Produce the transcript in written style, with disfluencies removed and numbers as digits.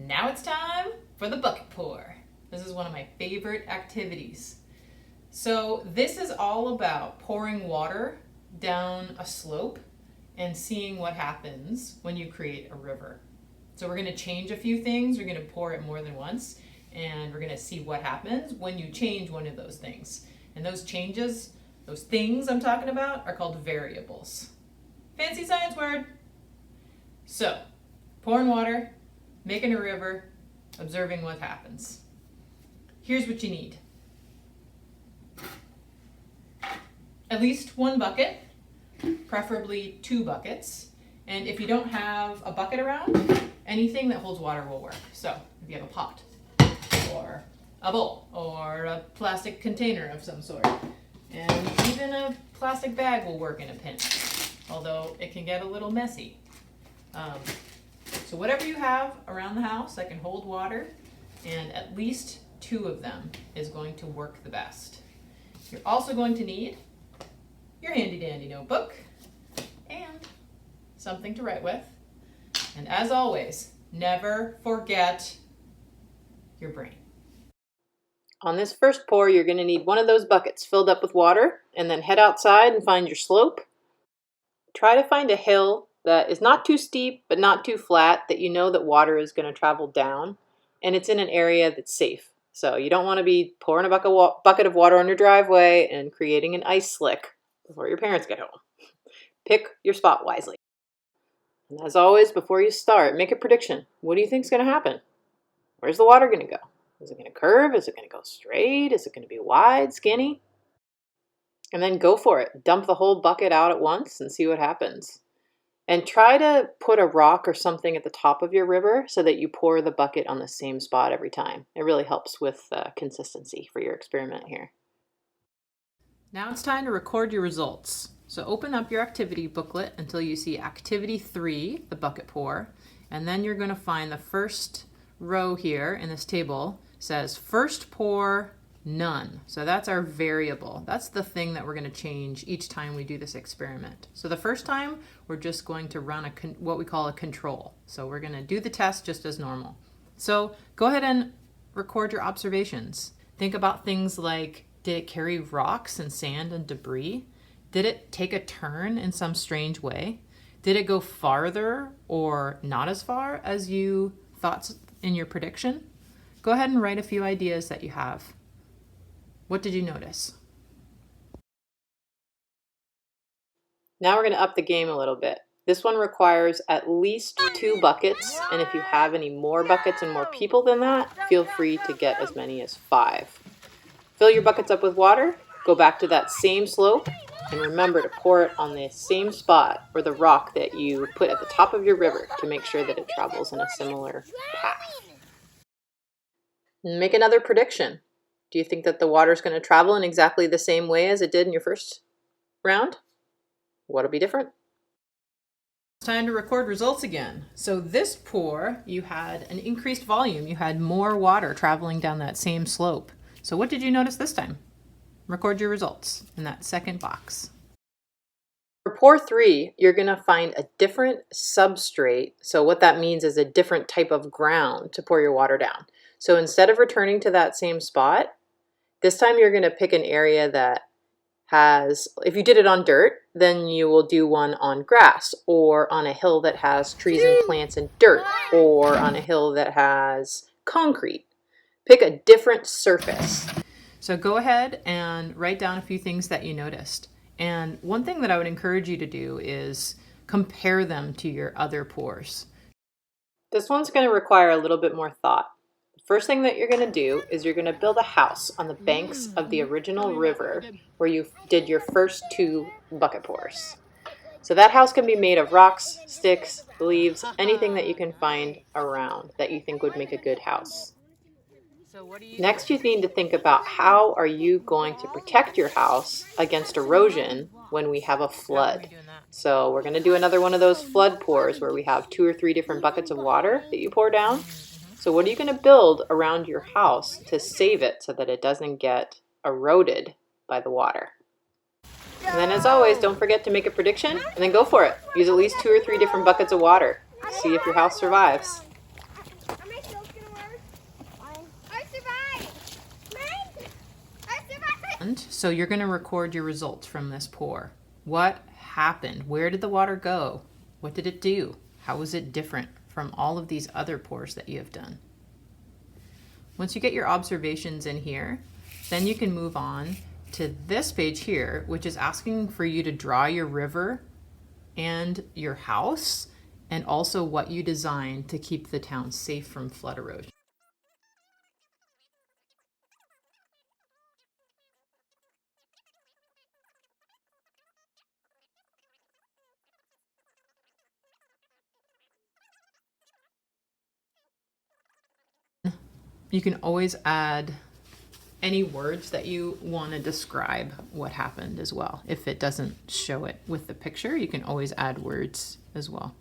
Now it's time for the bucket pour. This is one of my favorite activities. So this is all about pouring water down a slope and seeing what happens when you create a river. So we're going to change a few things. We're going to pour it more than once, and we're going to see what happens when you change one of those things. And those changes, those things I'm talking about, are called variables. Fancy science word. So, pouring water, making a river, observing what happens. Here's what you need. At least one bucket, preferably 2 buckets. And if you don't have a bucket around, anything that holds water will work. So if you have a pot or a bowl or a plastic container of some sort, and even a plastic bag will work in a pinch, although it can get a little messy. So whatever you have around the house that can hold water, and at least 2 of them is going to work the best. You're also going to need your handy dandy notebook and something to write with. And as always, never forget your brain. On this first pour, you're going to need one of those buckets filled up with water, and then head outside and find your slope. Try to find a hill that is not too steep but not too flat, that you know that water is going to travel down, and it's in an area that's safe. So you don't want to be pouring a bucket of water on your driveway and creating an ice slick before your parents get home. Pick your spot wisely. And as always, before you start, make a prediction. What do you think is going to happen? Where's the water going to go? Is it going to curve? Is it going to go straight? Is it going to be wide, skinny? And then go for it. Dump the whole bucket out at once and see what happens. And try to put a rock or something at the top of your river so that you pour the bucket on the same spot every time. It really helps with consistency for your experiment here. Now it's time to record your results. So open up your activity booklet until you see activity 3, the bucket pour, and then you're going to find the first row here in this table says first pour, none. So that's our variable. That's the thing that we're going to change each time we do this experiment. So the first time we're just going to run what we call a control. So we're going to do the test just as normal. So go ahead and record your observations. Think about things like, did it carry rocks and sand and debris? Did it take a turn in some strange way? Did it go farther or not as far as you thought in your prediction? Go ahead and write a few ideas that you have. What did you notice? Now we're going to up the game a little bit. This one requires at least 2 buckets, and if you have any more buckets and more people than that, feel free to get as many as 5. Fill your buckets up with water, go back to that same slope, and remember to pour it on the same spot or the rock that you put at the top of your river to make sure that it travels in a similar path. And make another prediction. Do you think that the water is going to travel in exactly the same way as it did in your first round? What'll be different? It's time to record results again. So this pour, you had an increased volume. You had more water traveling down that same slope. So what did you notice this time? Record your results in that second box. For pour 3, you're going to find a different substrate. So what that means is a different type of ground to pour your water down. So instead of returning to that same spot, this time you're going to pick an area that has, if you did it on dirt, then you will do one on grass, or on a hill that has trees and plants and dirt, or on a hill that has concrete. Pick a different surface. So go ahead and write down a few things that you noticed. And one thing that I would encourage you to do is compare them to your other pours. This one's going to require a little bit more thought. First thing that you're going to do is you're going to build a house on the banks of the original river where you did your first 2 bucket pours. So that house can be made of rocks, sticks, leaves, anything that you can find around that you think would make a good house. Next, you need to think about how are you going to protect your house against erosion when we have a flood. So we're going to do another one of those flood pours where we have 2 or 3 different buckets of water that you pour down. So what are you going to build around your house to save it so that it doesn't get eroded by the water? And then as always, don't forget to make a prediction and then go for it. Use at least 2 or 3 different buckets of water. See if your house survives. So you're going to record your results from this pour. What happened? Where did the water go? What did it do? How was it different from all of these other pours that you have done? Once you get your observations in here, then you can move on to this page here, which is asking for you to draw your river and your house, and also what you designed to keep the town safe from flood erosion. You can always add any words that you want to describe what happened as well. If it doesn't show it with the picture, you can always add words as well.